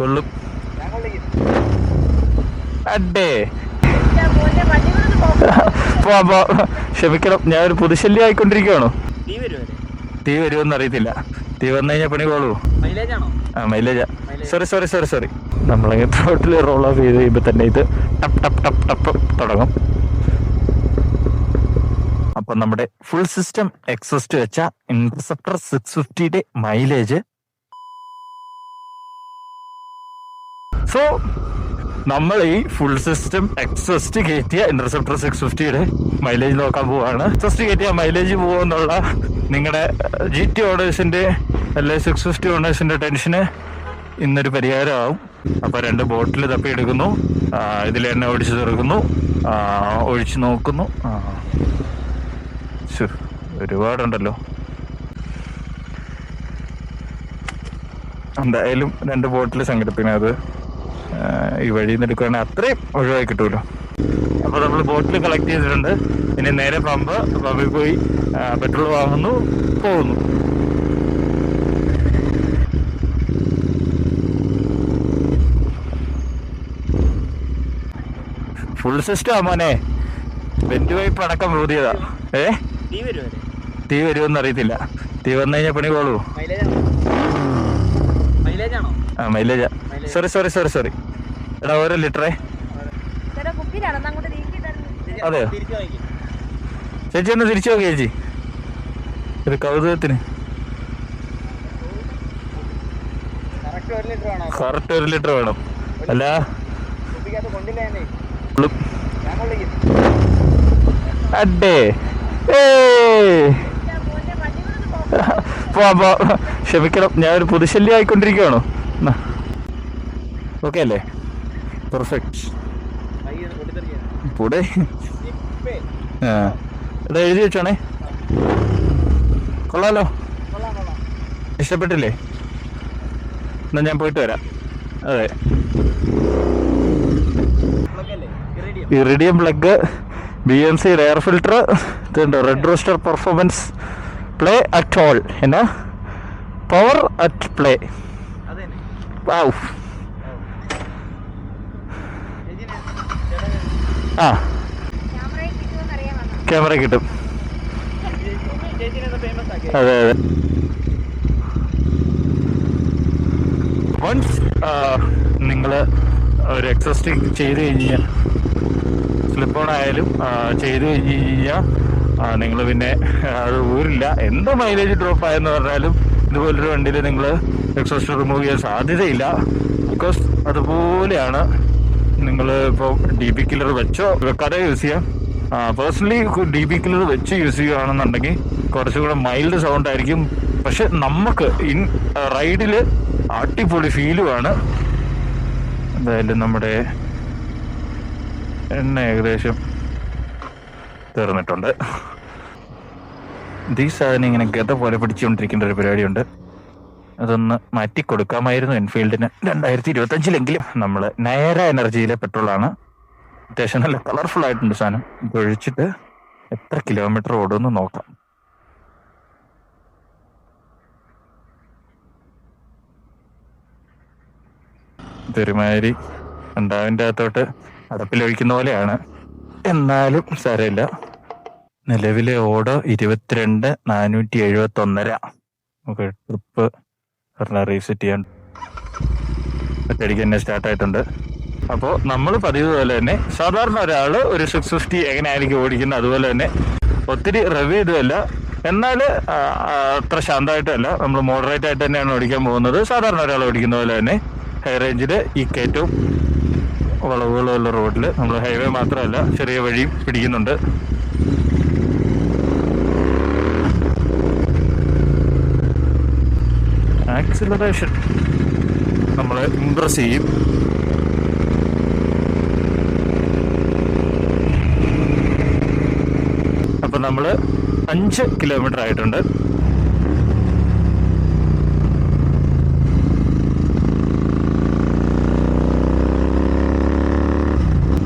കൊള്ളും. അഡേ ക്ഷമിക്കണം, ഞാൻ ഒരു പുതുശല്യം ആയിക്കൊണ്ടിരിക്കുകയാണോ? തീ വരുമെന്ന് അറിയത്തില്ല. തീ വന്നു കഴിഞ്ഞാൽ പണി കോളൂ. ആ മൈലേജാ. സോറി നമ്മളങ്ങനെ ടോട്ടലി റോൾ ഓഫ് ചെയ്ത് കഴിയുമ്പോൾ തന്നെ ഇത് ടപ്പ് ടപ്പ് ടപ്പ് ടപ്പ് തുടങ്ങും. അപ്പൊ നമ്മുടെ ഫുൾ സിസ്റ്റം എക്സോസ്റ്റ് വെച്ച ഇന്റർസെപ്റ്റർ 650 മൈലേജ്. സോ നമ്മൾ ഈ ഫുൾ സിസ്റ്റം എക്സോസ്റ്റ് കയറ്റിയ ഇന്റർസെപ്റ്റർ 650 മൈലേജ് നോക്കാൻ പോവാണ്. എക്സോസ്റ്റ് കയറ്റിയ മൈലേജ് പോകുമെന്നുള്ള നിങ്ങളുടെ GT ഓണേഴ്സിന്റെ അല്ലെ 650 ഓണേഴ്സിന്റെ ടെൻഷന് ഇന്നൊരു പരിഹാരമാവും. അപ്പൊ 2 ബോട്ടിൽ തപ്പി എടുക്കുന്നു, ഇതിൽ എണ്ണ ഒഴിച്ചു തീർക്കുന്നു, ഒഴിച്ചു നോക്കുന്നു. ഒരുപാടുണ്ടല്ലോ. എന്തായാലും 2 ബോട്ടിൽ സംഘടിപ്പിക്കണം. അത് ഈ വഴിയിൽ നിന്ന് എടുക്കുകയാണെങ്കിൽ അത്രയും ഒഴിവായി കിട്ടുമല്ലോ. അപ്പൊ നമ്മൾ ബോട്ടിൽ കളക്ട് ചെയ്തിട്ടുണ്ട്. ഇനി നേരെ പമ്പിൽ പോയി പെട്രോൾ വാങ്ങുന്നു, പോകുന്നു. ഫുൾ സിസ്റ്റം മോനെ, വെന്റ് പൈപ്പ് അടക്കം ഊതിയതാ. തീ വരുമെന്ന് അറിയത്തില്ല. തീ വന്നു കഴിഞ്ഞാൽ പണി കോളൂ. ആ മൈലേജാ. സോറി എടാ, ഓരോ ലിറ്ററേ. അതെയോ? ചേച്ചി ഒന്ന് തിരിച്ചു നോക്കി ചേച്ചി, ഒരു കൗതുകത്തിന്. കറക്റ്റ് 1 ലിറ്റർ വേണം. അല്ല അഡേ ക്ഷമിക്കണം, ഞാൻ ഒരു പുതുശല്യം ആയിക്കൊണ്ടിരിക്കുകയാണോ? ഓക്കെ അല്ലേ? പെർഫെക്റ്റ്. കൂടെ എടാ എഴുതി വെച്ചോണേ. കൊള്ളാലോ, ഇഷ്ടപ്പെട്ടില്ലേ? എന്നാ ഞാൻ പോയിട്ട് വരാം. അതെ, iridium plug, BMC air filter, ഇതുണ്ട് red rooster performance, play at all, എന്നാ പവർ അറ്റ് പ്ലേ. ആ ക്യാമറ കിട്ടും. അതെ വൺസ് നിങ്ങൾ ഒരു എക്സോസ്റ്റ് ചെയ്ത് കഴിഞ്ഞാൽ, സ്ലിപ്പ് ഓൺ ആയാലും ചെയ്ത് കഴിഞ്ഞ് കഴിഞ്ഞാൽ നിങ്ങൾ പിന്നെ അത് ഊരില്ല. എന്ത് മൈലേജ് ഡ്രോപ്പ് ആയെന്ന് പറഞ്ഞാലും ഇതുപോലൊരു വണ്ടിയിൽ നിങ്ങൾ എക്സോസ്റ്റ് റിമൂവ് ചെയ്യാൻ സാധ്യതയില്ല. ബിക്കോസ് അതുപോലെയാണ്. നിങ്ങൾ ഇപ്പോൾ DB കില്ലർ വെച്ചോ വെക്കാതെ യൂസ് ചെയ്യാം. പേഴ്സണലി DB കില്ലർ വെച്ച് യൂസ് ചെയ്യുകയാണെന്നുണ്ടെങ്കിൽ കുറച്ചുകൂടെ മൈൽഡ് സൗണ്ട് ആയിരിക്കും. പക്ഷെ നമുക്ക് റൈഡിൽ അടിപൊളി ഫീലുമാണ്. എന്തായാലും നമ്മുടെ എണ്ണ ഏകദേശം തീർന്നിട്ടുണ്ട്. ഈ സാധനം ഇങ്ങനെ ഗത പോലെ പിടിച്ചുകൊണ്ടിരിക്കേണ്ട ഒരു പരിപാടിയുണ്ട്. അതൊന്ന് മാറ്റിക്കൊടുക്കാമായിരുന്നു എൻഫീൽഡിന് 2025-ലെങ്കിലും. നമ്മൾ നയറ എനർജിയിലെ പെട്രോളാണ്. അത്യാവശ്യം നല്ല കളർഫുൾ ആയിട്ടുണ്ട് സാധനം. ഇത് ഒഴിച്ചിട്ട് എത്ര കിലോമീറ്റർ ഓടുമെന്ന് നോക്കാം. ഇതൊരുമാതിരി ഉണ്ടാവിൻ്റെ അകത്തോട്ട് അടപ്പിലൊഴിക്കുന്ന പോലെയാണ്, എന്നാലും സാരമില്ല. നിലവിലെ ഓടോ 22,471. നമുക്ക് ട്രിപ്പ് റീസെറ്റ് ചെയ്യാൻ ഒറ്റയടിക്ക് തന്നെ സ്റ്റാർട്ടായിട്ടുണ്ട്. അപ്പോൾ നമ്മൾ പതിവ് പോലെ തന്നെ സാധാരണ ഒരാൾ ഒരു 650 എങ്ങനെയായിരിക്കും ഓടിക്കുന്നത് അതുപോലെ തന്നെ ഒത്തിരി റിവ്യൂ ചെയ്തതല്ല, എന്നാൽ അത്ര ശാന്തമായിട്ടല്ല. നമ്മൾ മോഡറേറ്റ് ആയിട്ട് തന്നെയാണ് ഓടിക്കാൻ പോകുന്നത്. സാധാരണ ഒരാൾ ഓടിക്കുന്ന പോലെ തന്നെ ഹൈ റേഞ്ചിൽ ഈ കയറ്റവും വളവുകളുള്ള റോഡിൽ നമ്മൾ ഹൈവേ മാത്രമല്ല ചെറിയ വഴിയും പിടിക്കുന്നുണ്ട്. ആക്സിലറേഷൻ നമ്മളെ ഇംപ്രസ് ചെയ്യും. അപ്പം നമ്മൾ 5 കിലോമീറ്റർ ആയിട്ടുണ്ട്.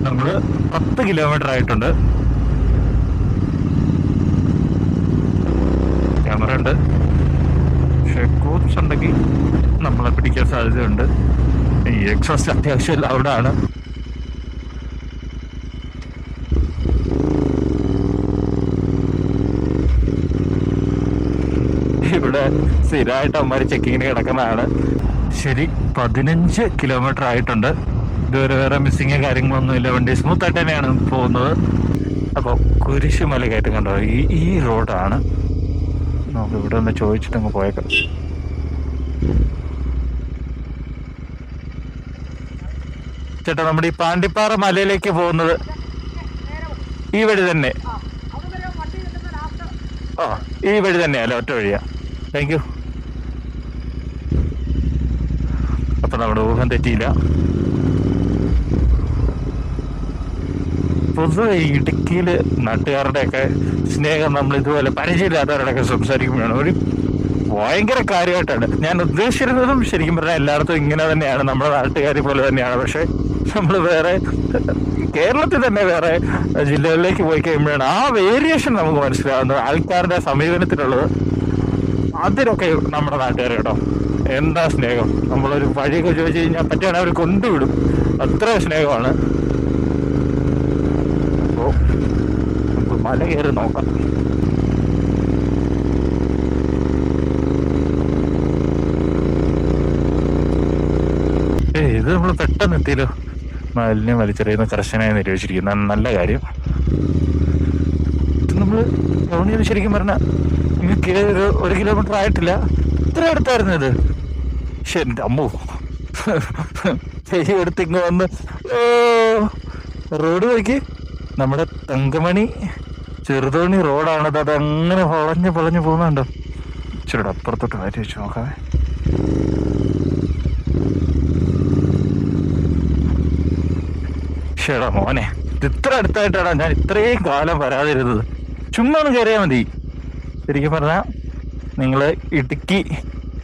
നമ്മൾ 10 കിലോമീറ്റർ ആയിട്ടുണ്ട്. ക്യാമറ ഉണ്ട്, പക്ഷെ കോച്ച് ഉണ്ടെങ്കിൽ നമ്മളെ പിടിക്കാൻ സാധ്യതയുണ്ട്. ഈ എക്സോസ്റ്റ് അത്യാവശ്യം ലൗഡാണ്. ഇവിടെ സ്ഥിരമായിട്ട് അമ്മമാര് ചെക്കിങ്ങിന് കിടക്കുന്നതാണ്. ശരി, 15 കിലോമീറ്റർ ആയിട്ടുണ്ട്. ഇതുവരെ വേറെ മിസ്സിങ് കാര്യങ്ങളൊന്നുമില്ല. വണ്ടി സ്മൂത്തായിട്ട് തന്നെയാണ് പോകുന്നത്. അപ്പോൾ കുരിശുമല കയറ്റം കണ്ടോ, ഈ റോഡാണ്. നമുക്ക് ഇവിടെ ഒന്ന് ചോദിച്ചിട്ട് അങ്ങ് പോയേക്കാം. ചേട്ടാ, നമ്മുടെ ഈ പാണ്ടിപ്പാറ മലയിലേക്ക് പോകുന്നത് ഈ വഴി തന്നെ? ആ, ഈ വഴി തന്നെയല്ലേ, ഒറ്റ വഴിയാ. Thank you. അപ്പൊ നമ്മുടെ ഊഹം തെറ്റിയില്ല. പൊതുവെ ഇടുക്കിയില് നാട്ടുകാരുടെയൊക്കെ സ്നേഹം നമ്മൾ ഇതുപോലെ പരിചയമില്ലാത്തവരോടൊക്കെ സംസാരിക്കുമ്പോഴാണ് ഒരു ഭയങ്കര കാര്യമായിട്ടാണ്. ഞാൻ ഉദ്ദേശിച്ചിരുന്നതും ശരിക്കും പറഞ്ഞാൽ എല്ലായിടത്തും ഇങ്ങനെ തന്നെയാണ്, നമ്മുടെ നാട്ടുകാരെ പോലെ തന്നെയാണ്. പക്ഷെ നമ്മൾ വേറെ കേരളത്തിൽ തന്നെ വേറെ ജില്ലകളിലേക്ക് പോയി കഴിയുമ്പോഴാണ് ആ വേരിയേഷൻ നമുക്ക് മനസ്സിലാവുന്നത്, ആൾക്കാരുടെ സമീപനത്തിലുള്ളത്. അതിലൊക്കെ നമ്മുടെ നാട്ടുകാർ കേട്ടോ, എന്താ സ്നേഹം. നമ്മളൊരു വഴിയൊക്കെ ചോദിച്ചു കഴിഞ്ഞാൽ പറ്റുകയാണെങ്കിൽ അവർ കൊണ്ടുവിടും, അത്ര സ്നേഹമാണ്. അപ്പോൾ നമുക്ക് മല കയറി നോക്കാം. ഇത് നമ്മൾ പെട്ടെന്ന് എത്തിയല്ലോ. മാലിന്യം വലിച്ചെറിയുന്ന കർശനമായി നിരോധിച്ചിരിക്കുന്ന നല്ല കാര്യം. ഇത് നമ്മൾ ടൗണിൽ ശരിക്കും പറഞ്ഞാൽ ഒരു 1 കിലോമീറ്റർ ആയിട്ടില്ല, ഇത്ര അടുത്തായിരുന്നു ഇത്. പക്ഷെ എൻ്റെ അമ്മോ, എടുത്തിങ്ങ് വന്ന് റോഡ് നോക്കി. നമ്മുടെ തങ്കമണി ചെറുതോണി റോഡാണത്. അതങ്ങനെ വളഞ്ഞ് പോകുന്നുണ്ടോ? ഇച്ചിരി അപ്പുറത്തോട്ട് മാറ്റി വെച്ച് നോക്കാവേ. ഷേടാ മോനെ, ഇത് ഇത്ര അടുത്തായിട്ടാണ് ഞാൻ ഇത്രയും കാലം വരാതിരുന്നത്. ചുമ്മാ ഒന്ന് കയറിയാൽ മതി. ശരിക്കും പറഞ്ഞാൽ നിങ്ങൾ ഇടുക്കി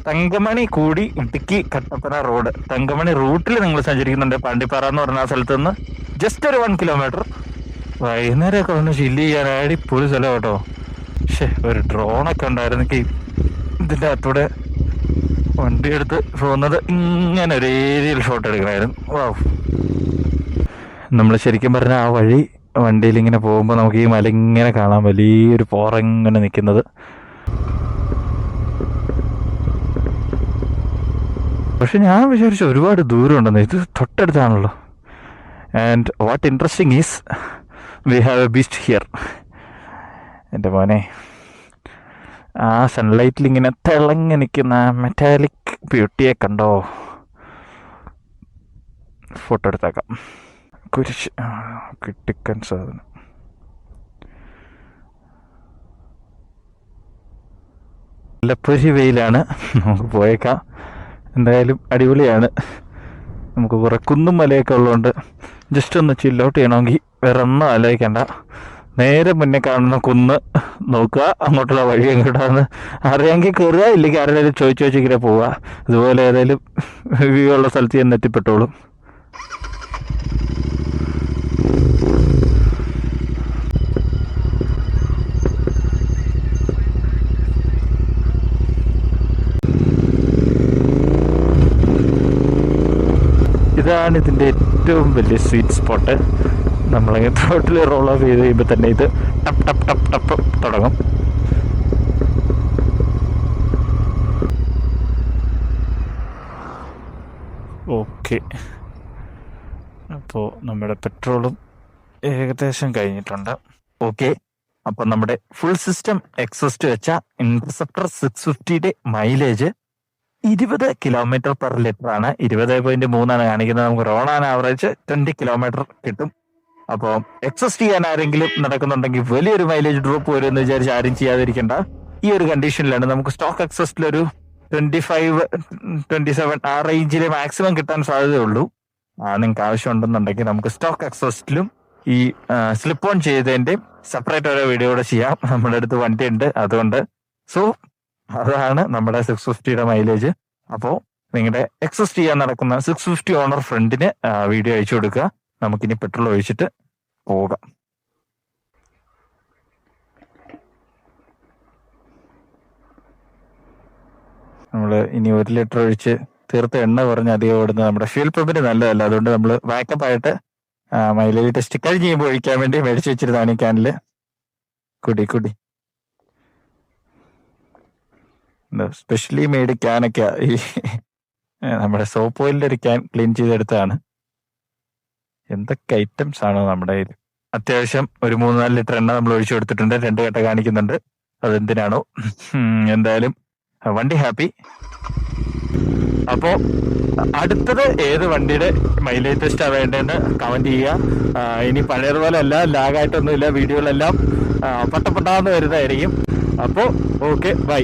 തങ്കമണി കൂടി ഇടുക്കി കട്ടപ്പന റോഡ്, തങ്കമണി റൂട്ടിൽ നിങ്ങൾ സഞ്ചരിക്കുന്നുണ്ട്. പാണ്ടിപ്പാറ എന്ന് പറഞ്ഞ ആ സ്ഥലത്ത് നിന്ന് ജസ്റ്റ് ഒരു 1 കിലോമീറ്റർ. വൈകുന്നേരമൊക്കെ ഒന്ന് ചില്ല് ചെയ്യാൻ അടിപൊളി സ്ഥലം കേട്ടോ. പക്ഷെ ഒരു ഡ്രോണൊക്കെ ഉണ്ടായിരുന്നെങ്കിൽ ഇതിൻ്റെ അകത്തൂടെ വണ്ടി എടുത്ത് പോകുന്നത് ഇങ്ങനെ ഒരു ഏരിയയിൽ ഷോട്ട് എടുക്കണമായിരുന്നു. വാവ്. നമ്മൾ ശരിക്കും പറഞ്ഞാൽ ആ വഴി വണ്ടിയിൽ ഇങ്ങനെ പോകുമ്പോൾ നമുക്ക് ഈ മല ഇങ്ങനെ കാണാം, വലിയൊരു പോറ ഇങ്ങനെ നിൽക്കുന്നത്. പക്ഷെ ഞാൻ വിചാരിച്ചു ഒരുപാട് ദൂരം ഉണ്ടെന്ന്. ഇത് തൊട്ടടുത്താണല്ലോ. And what interesting is we have a beast here. എൻ്റെ മോനെ, ആ സൺലൈറ്റിൽ ഇങ്ങനെ തിളങ്ങി നിൽക്കുന്ന മെറ്റാലിക് ബ്യൂട്ടിയെ കണ്ടോ? ഫോട്ടോ എടുത്തേക്കാം. കുരിശ് കിട്ടിക്കൻ സാധനം. നല്ല പൊരി വെയിലാണ്, നമുക്ക് പോയേക്കാം. എന്തായാലും അടിപൊളിയാണ്. നമുക്ക് കുറെ കുന്നും മലയൊക്കെ ഉള്ളതുകൊണ്ട് ജസ്റ്റ് ഒന്ന് ചില്ലൗട്ട് ചെയ്യണമെങ്കിൽ വേറെ ഒന്നും ആലോചിക്കേണ്ട. നേരെ മുന്നേ കാണുന്ന കുന്ന് നോക്കുക, അങ്ങോട്ടുള്ള വഴി എങ്ങോട്ടാന്ന് അറിയാമെങ്കിൽ കയറുക, ഇല്ലെങ്കിൽ ആരെങ്കിലും ചോദിച്ചിങ്ങനെ പോവുക. ഇതുപോലെ ഏതെങ്കിലും വ്യൂ ഉള്ള സ്ഥലത്ത് ചെന്ന് എത്തിപ്പെട്ടോളും. ഇതാണ് ഇതിൻ്റെ ഏറ്റവും വലിയ സ്വീറ്റ് സ്പോട്ട്. നമ്മളിങ്ങനെ ത്രോട്ടിൽ റോൾ ഓഫ് ചെയ്ത് കഴിയുമ്പോൾ തന്നെ ഇത് ടപ്പ് ടപ്പ് ടപ്പ് ടപ്പ് തുടങ്ങും. ഓക്കെ, അപ്പോൾ നമ്മുടെ പെട്രോളും ഏകദേശം കഴിഞ്ഞിട്ടുണ്ട്. ഓക്കെ, അപ്പം നമ്മുടെ ഫുൾ സിസ്റ്റം എക്സോസ്റ്റ് വെച്ച ഇന്റർസെപ്റ്റർ 650യുടെ മൈലേജ് 20 കിലോമീറ്റർ പെർ ലിറ്റർ ആണ്. 20.3 കാണിക്കുന്നത്. നമുക്ക് ഓൺ ആൻ ആവറേജ് 20 കിലോമീറ്റർ കിട്ടും. അപ്പോൾ എക്സോസ്റ്റ് ചെയ്യാൻ ആരെങ്കിലും നടക്കുന്നുണ്ടെങ്കിൽ വലിയൊരു മൈലേജ് ഡ്രോപ്പ് വരും എന്ന് വിചാരിച്ച് ആരും ചെയ്യാതിരിക്കേണ്ട. ഈ ഒരു കണ്ടീഷനിലാണ് നമുക്ക് സ്റ്റോക്ക് എക്സോസ്റ്റിലൊരു 25-27 ആ റേഞ്ചിലെ മാക്സിമം കിട്ടാൻ സാധ്യതയുള്ളൂ. നിങ്ങൾക്ക് ആവശ്യമുണ്ടെന്നുണ്ടെങ്കിൽ നമുക്ക് സ്റ്റോക്ക് എക്സോസ്റ്റിലും ഈ സ്ലിപ്പ് ഓൺ ചെയ്തതിൻ്റെ സെപ്പറേറ്റ് ഓരോ വീഡിയോ കൂടെ ചെയ്യാം. നമ്മുടെ അടുത്ത് വണ്ടി ഉണ്ട്, അതുകൊണ്ട്. സോ അതാണ് നമ്മുടെ 650യുടെ മൈലേജ്. അപ്പോൾ നിങ്ങളുടെ എക്സോസ്റ്റ് ചെയ്യാൻ നടക്കുന്ന 650 ഓണർ ഫ്രണ്ടിന് വീഡിയോ അയച്ചു കൊടുക്കുക. നമുക്കിനി പെട്രോൾ ഒഴിച്ചിട്ട് പോകാം. നമ്മൾ ഇനി 1 ലിറ്റർ ഒഴിച്ച് തീർത്ത് എണ്ണ കുറഞ്ഞ് അധികം ഓടുന്നത് നമ്മുടെ ഫ്യൂൽ പമ്പിന് നല്ലതല്ല. അതുകൊണ്ട് നമ്മൾ ബാക്കപ്പ് ആയിട്ട് മൈലേജ് ടെസ്റ്റ് കഴിഞ്ഞ് കഴിയുമ്പോൾ ഒഴിക്കാൻ വേണ്ടി മേടിച്ച് വെച്ചിരുന്നതാണ് ഈ ക്യാനില്. കുടി സ്പെഷ്യലി മെയ്ഡ് ക്യാനൊക്കെ ഈ നമ്മുടെ സോപ്പ് ഓയിലിന്റെ ഒരു ക്യാൻ ക്ലീൻ ചെയ്തെടുത്തതാണ്. എന്തൊക്കെ ഐറ്റംസ് ആണോ നമ്മുടെ കയ്യിൽ. അത്യാവശ്യം ഒരു 3-4 ലിറ്റർ എണ്ണ നമ്മൾ ഒഴിച്ചു കൊടുത്തിട്ടുണ്ട്. 2 ഘട്ടം കാണിക്കുന്നുണ്ട്. അതെന്തിനാണോ. എന്തായാലും വണ്ടി ഹാപ്പി. അപ്പോ അടുത്തത് ഏത് വണ്ടിയുടെ മൈലേജ് ടെസ്റ്റാ വേണ്ടതെന്ന് കമന്റ് ചെയ്യുക. ഇനി പഴയതുപോലെ അല്ല, ലാഗായിട്ടൊന്നുമില്ല, വീഡിയോകളെല്ലാം പട്ടപ്പെട്ടാന്ന് വരുന്നതായിരിക്കും. അപ്പോൾ ഓക്കെ, ബൈ.